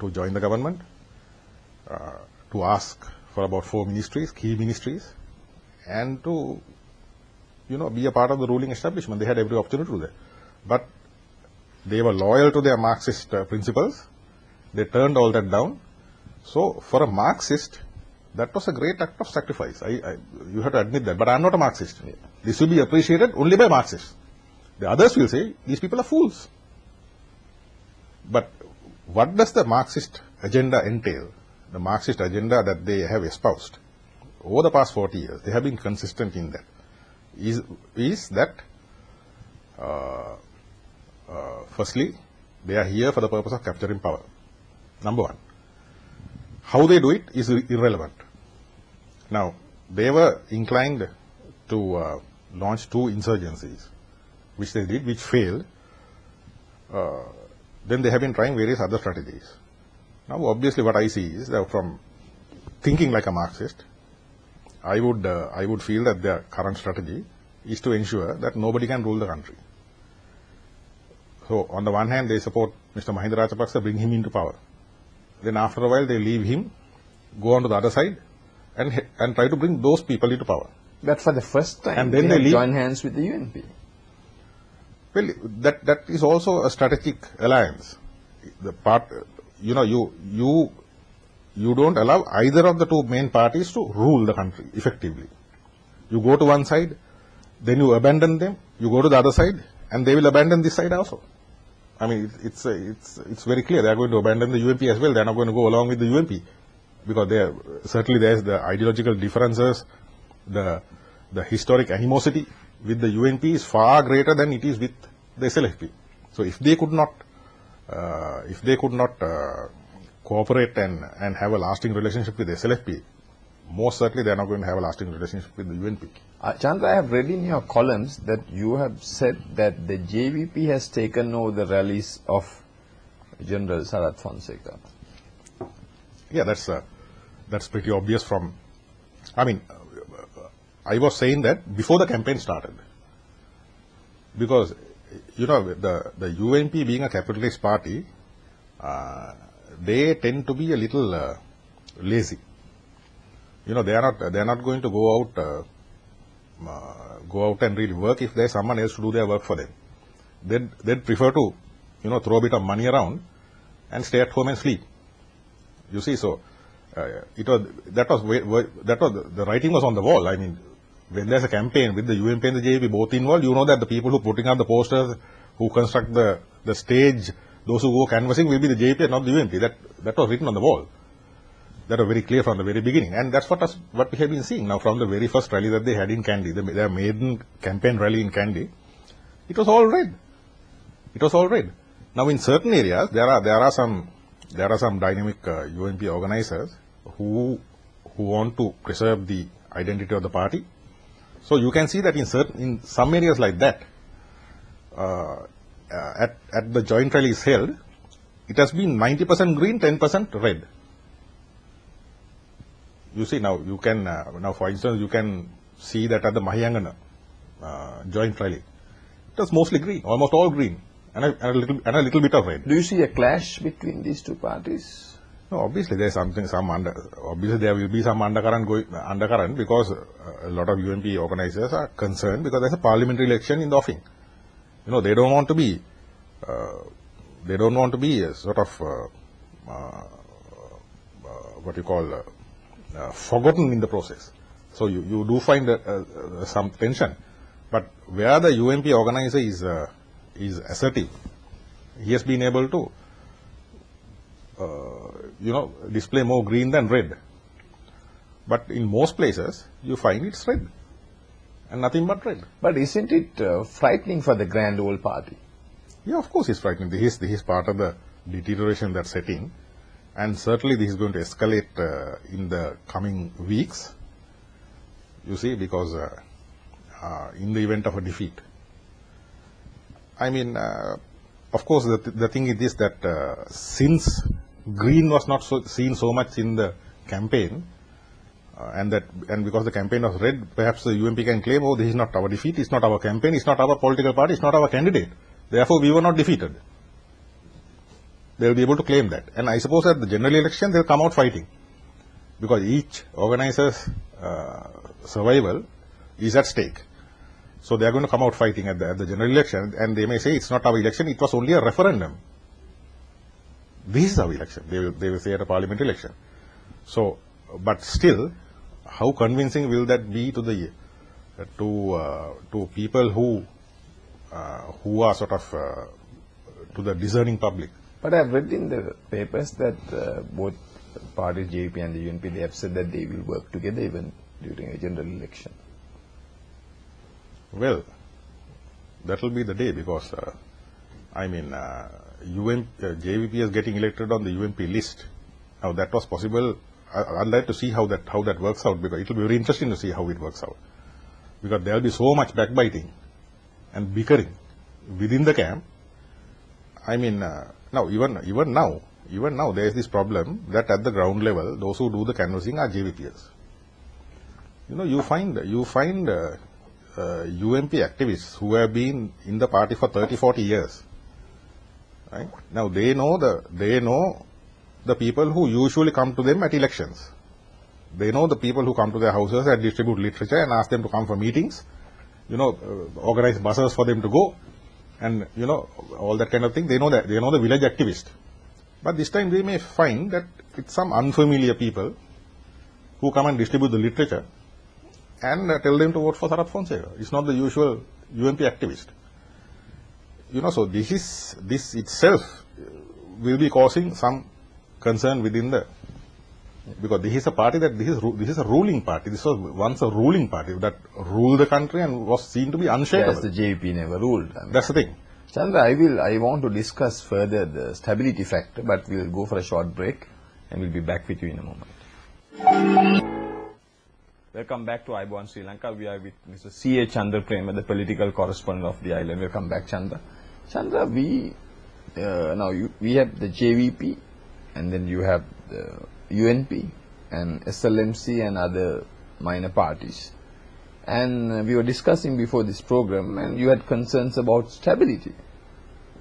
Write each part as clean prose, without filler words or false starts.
to join the government, to ask for about 4 ministries, key ministries, and to, be a part of the ruling establishment. They had every opportunity to do that. But they were loyal to their Marxist principles. They turned all that down. So for a Marxist, that was a great act of sacrifice. You have to admit that. But I'm not a Marxist. Yeah. This will be appreciated only by Marxists. The others will say, these people are fools. But what does the Marxist agenda entail? The Marxist agenda that they have espoused over the past 40 years, they have been consistent in that, is that firstly, they are here for the purpose of capturing power. Number one. How they do it is irrelevant. Now, they were inclined to launch 2 insurgencies, which they did, which failed. Then they have been trying various other strategies. Now, obviously, what I see is that from thinking like a Marxist, I would feel that their current strategy is to ensure that nobody can rule the country. So, on the one hand, they support Mr. Mahinda Rajapaksa, bring him into power. Then after a while, they leave him, go on to the other side, and try to bring those people into power. But for the first time, and then they join hands with the UNP. Well, that is also a strategic alliance. The part, you don't allow either of the 2 main parties to rule the country effectively. You go to one side, then you abandon them. You go to the other side, and they will abandon this side also. I mean, it's very clear. They are going to abandon the UNP as well. They are not going to go along with the UNP, because certainly there is the ideological differences, the historic animosity with the UNP is far greater than it is with the SLFP. So if they could not cooperate and have a lasting relationship with the SLFP, most certainly they are not going to have a lasting relationship with the UNP. Chandra, I have read in your columns that you have said that the JVP has taken over the rallies of General Sarath Fonseca. Yeah, that's pretty obvious from, I was saying that before the campaign started. Because, the UNP being a capitalist party, they tend to be a little lazy. They are not going to go out and really work if there is someone else to do their work for them. They'd prefer to, throw a bit of money around and stay at home and sleep. You see, so the writing was on the wall. I mean, when there's a campaign with the UNP and the JVP both involved, you know that the people who are putting up the posters, who construct the stage, those who go canvassing will be the JVP and not the UNP. That was written on the wall. That was very clear from the very beginning, and that's what we have been seeing now from the very first rally that they had in Kandy, their maiden campaign rally in Kandy. It was all red. It was all red. Now, in certain areas, there are some dynamic UNP organizers who want to preserve the identity of the party. So you can see that in some areas like that, at the joint rallies held, it has been 90% green, 10% red. You see, now you can for instance, you can see that at the Mahiyangana joint rally, it was mostly green, almost all green, and a little bit of red. Do you see a clash between these 2 parties? No, obviously there is obviously there will be some undercurrent because a lot of UNP organizers are concerned because there's a parliamentary election in the offing. They don't want to be a sort of what you call forgotten in the process. So you do find some tension, but where the UNP organizer is assertive, he has been able to display more green than red. But in most places, you find it's red and nothing but red. But isn't it frightening for the grand old party? Yeah, of course it's frightening. This is part of the deterioration that's setting. And certainly this is going to escalate in the coming weeks, you see, because in the event of a defeat. I mean, of course, the thing is this, that since green was not seen so much in the campaign, and because the campaign was red, perhaps the UNP can claim, oh, this is not our defeat, it's not our campaign, it's not our political party, it's not our candidate. Therefore, we were not defeated. they will be able to claim that. And I suppose at the general election, they'll come out fighting. Because each organizer's survival is at stake. So they are going to come out fighting at the general election, and they may say it's not our election, it was only a referendum. This is our election, they will say at a parliament election. So, but still, how convincing will that be to the to people who are sort of to the discerning public? But I've read in the papers that both parties, JVP and the UNP, they have said that they will work together even during a general election. Well, that will be the day, because JVP is getting elected on the UNP list. Now that was possible. I'd like to see how that works out, because it will be very interesting to see how it works out. Because there will be so much backbiting and bickering within the camp. Now even now there is this problem that at the ground level, those who do the canvassing are JVPs. You find UMP activists who have been in the party for 30-40 years. Right? Now they know the people who usually come to them at elections. They know the people who come to their houses and distribute literature and ask them to come for meetings. Organize buses for them to go, and all that kind of thing. They know that. They know the village activist. But this time they may find that it's some unfamiliar people who come and distribute the literature and tell them to vote for Sarath Fonseca. It's not the usual UMP activist. So this itself will be causing some concern within because this is a party this is a ruling party. This was once a ruling party that ruled the country and was seen to be unshakable. Yes, the JVP never ruled. That's the thing. Chandra, I want to discuss further the stability factor, but we'll go for a short break and we'll be back with you in a moment. Welcome back to Ayubowan Sri Lanka. We are with Mr. C.A. Chandra Prema, the political correspondent of the island. Welcome back, Chandra. Chandra, we have the JVP, and then you have the UNP and SLMC and other minor parties. And we were discussing before this program, and you had concerns about stability.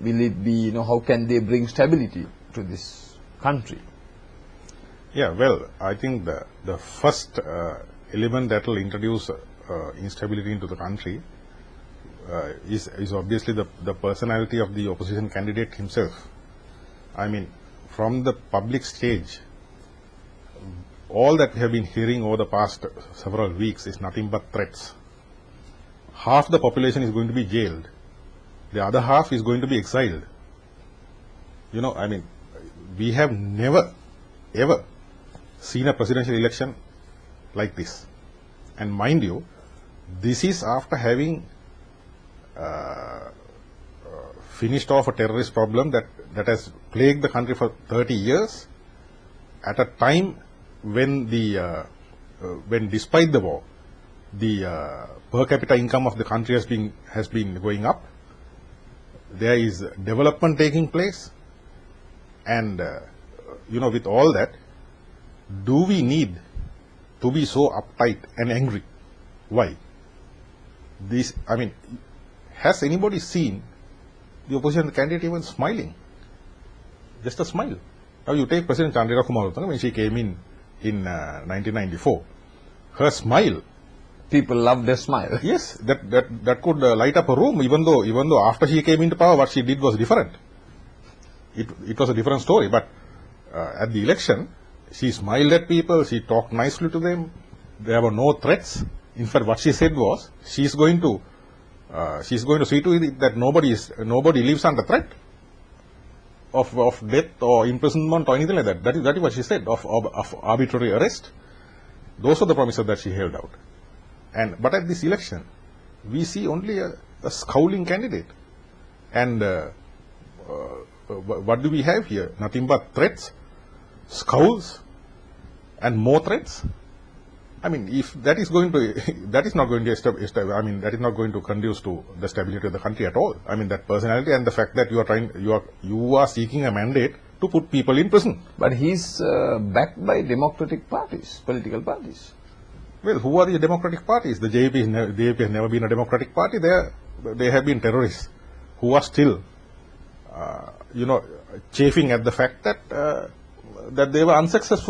Will it be, how can they bring stability to this country? Yeah, well, I think the first element that will introduce instability into the country is obviously the personality of the opposition candidate himself. From the public stage, all that we have been hearing over the past several weeks is nothing but threats. Half the population is going to be jailed. The other half is going to be exiled. We have never, ever seen a presidential election like this. And mind you, this is after having finished off a terrorist problem that has plagued the country for 30 years, at a time when when despite the war, the per capita income of the country has been going up. There is development taking place, and with all that, do we need to be so uptight and angry? Why? Has anybody seen the opposition candidate even smiling? Just a smile. Now you take President Chandrika Kumaratunga when she came in 1994. Her smile. People loved her smile. Yes, that could light up a room, even though after she came into power, what she did was different. It was a different story. But at the election, she smiled at people. She talked nicely to them. There were no threats. In fact, what she said was she's going to see to it that nobody lives under threat of death or imprisonment or anything like that. That is what she said, of arbitrary arrest. Those are the promises that she held out. But at this election, we see only a scowling candidate. And what do we have here? Nothing but threats, scowls, and more threats. If that is going to, that is not going to that is not going to conduce to the stability of the country at all. That personality and the fact that you are seeking a mandate to put people in prison. But he's backed by democratic parties, political parties. Well, who are the democratic parties? The JVP has never been a democratic party. They have been terrorists who are still chafing at the fact that that they were unsuccessful